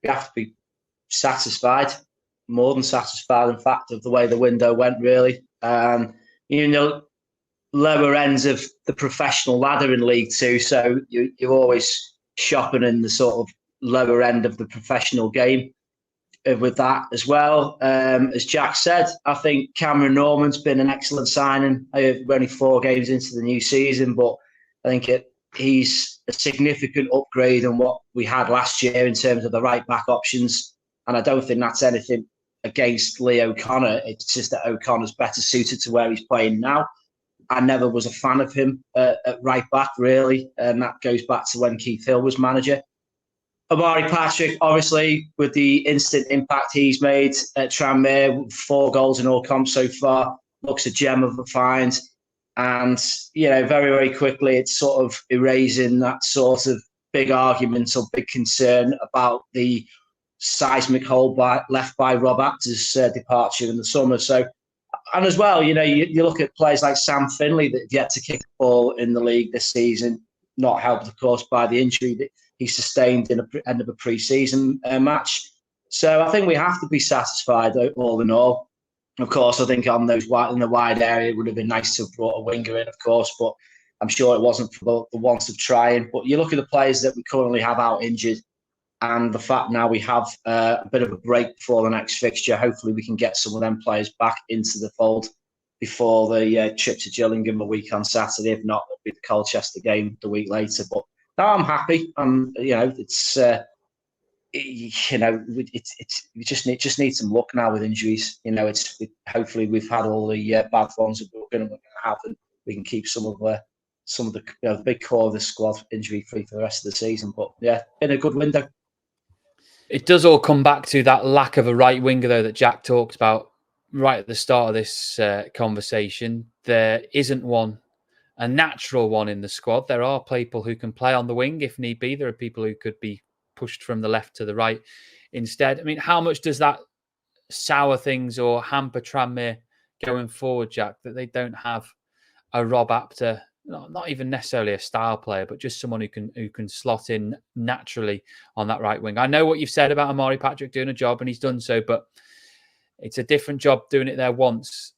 we have to be satisfied, more than satisfied, in fact, of the way the window went, really. Lower ends of the professional ladder in League Two, so you're always shopping in the sort of lower end of the professional game with that as well. As Jack said, I think Cameron Norman's been an excellent signing. We're only 4 games into the new season, but I think he's a significant upgrade on what we had last year in terms of the right back options. And I don't think that's anything against Lee O'Connor. It's just that O'Connor's better suited to where he's playing now. I never was a fan of him at right back, really. And that goes back to when Keith Hill was manager. Omari Patrick, obviously, with the instant impact he's made at Tranmere, 4 goals in all comps so far, looks a gem of a find. And, very, very quickly, it's sort of erasing that sort of big argument or big concern about the seismic hole left by Rob Apter's departure in the summer. So, and as well, you look at players like Sam Finley that have yet to kick a ball in the league this season, not helped, of course, by the injury that he sustained in the end of a pre-season match. So I think we have to be satisfied all in all. Of course, I think in the wide area, it would have been nice to have brought a winger in, of course, but I'm sure it wasn't for the want of trying. But you look at the players that we currently have out injured, and the fact now we have a bit of a break before the next fixture. Hopefully we can get some of them players back into the fold before the trip to Gillingham a week on Saturday. If not, it'll be the Colchester game the week later. But no, I'm happy. It's we just need some luck now with injuries. Hopefully we've had all the bad ones that we're going to have, and we can keep some of the big core of the squad injury free for the rest of the season. But yeah, in a good window. It does all come back to that lack of a right winger, though, that Jack talked about right at the start of this conversation. There isn't one, a natural one in the squad. There are people who can play on the wing if need be. There are people who could be pushed from the left to the right instead. I mean, how much does that sour things or hamper Tranmere going forward, Jack, that they don't have a Rob Apter, not even necessarily a style player, but just someone who can slot in naturally on that right wing? I know what you've said about Omari Patrick doing a job, and he's done so, but it's a different job doing it there once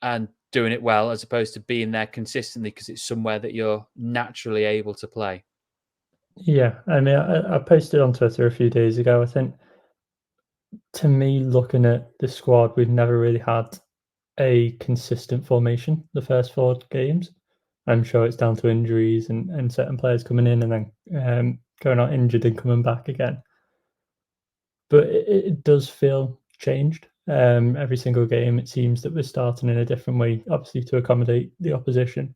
and doing it well as opposed to being there consistently because it's somewhere that you're naturally able to play. Yeah, I mean, I posted on Twitter a few days ago. I think, to me, looking at the squad, we've never really had a consistent formation the first 4 games. I'm sure it's down to injuries and certain players coming in and then going out injured and coming back again. But it does feel changed. Every single game, it seems that we're starting in a different way, obviously to accommodate the opposition.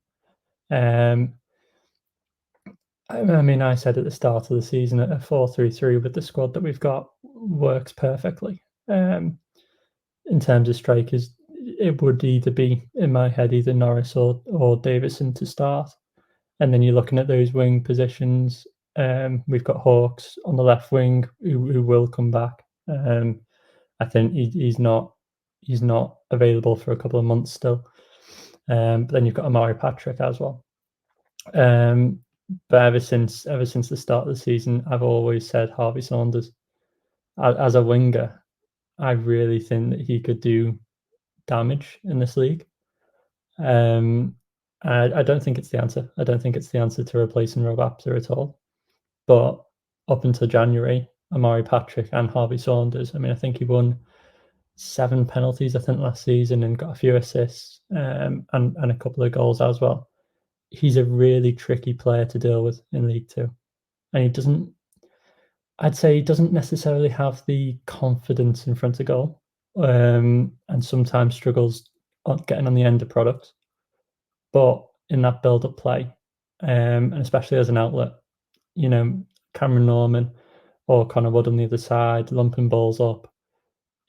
I mean, I said at the start of the season that a 4-3-3 with the squad that we've got works perfectly. In terms of strikers, it would either be, in my head, either Norris or Davison to start. And then you're looking at those wing positions. We've got Hawkes on the left wing who will come back. I think he's not available for a couple of months still. But then you've got Omari Patrick as well. But ever since the start of the season, I've always said Harvey Saunders as a winger. I really think that he could do damage in this league. I don't think it's the answer. I don't think it's the answer to replacing Rob Apter at all. But up until January, Omari Patrick and Harvey Saunders, I mean, I think he won 7 penalties, I think, last season and got a few assists and a couple of goals as well. He's a really tricky player to deal with in League Two. And I'd say he doesn't necessarily have the confidence in front of goal and sometimes struggles on getting on the end of products. But in that build-up play, and especially as an outlet, Cameron Norman or Connor Wood on the other side, lumping balls up,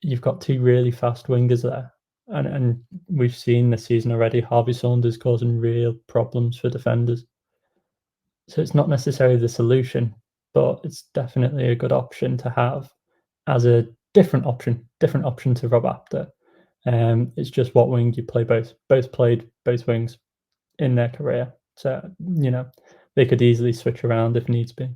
you've got 2 really fast wingers there. And we've seen this season already, Harvey Saunders causing real problems for defenders. So it's not necessarily the solution, but it's definitely a good option to have as a different option to Rob Apter. It's just what wing you play both. Both played both wings in their career. So, they could easily switch around if needs be.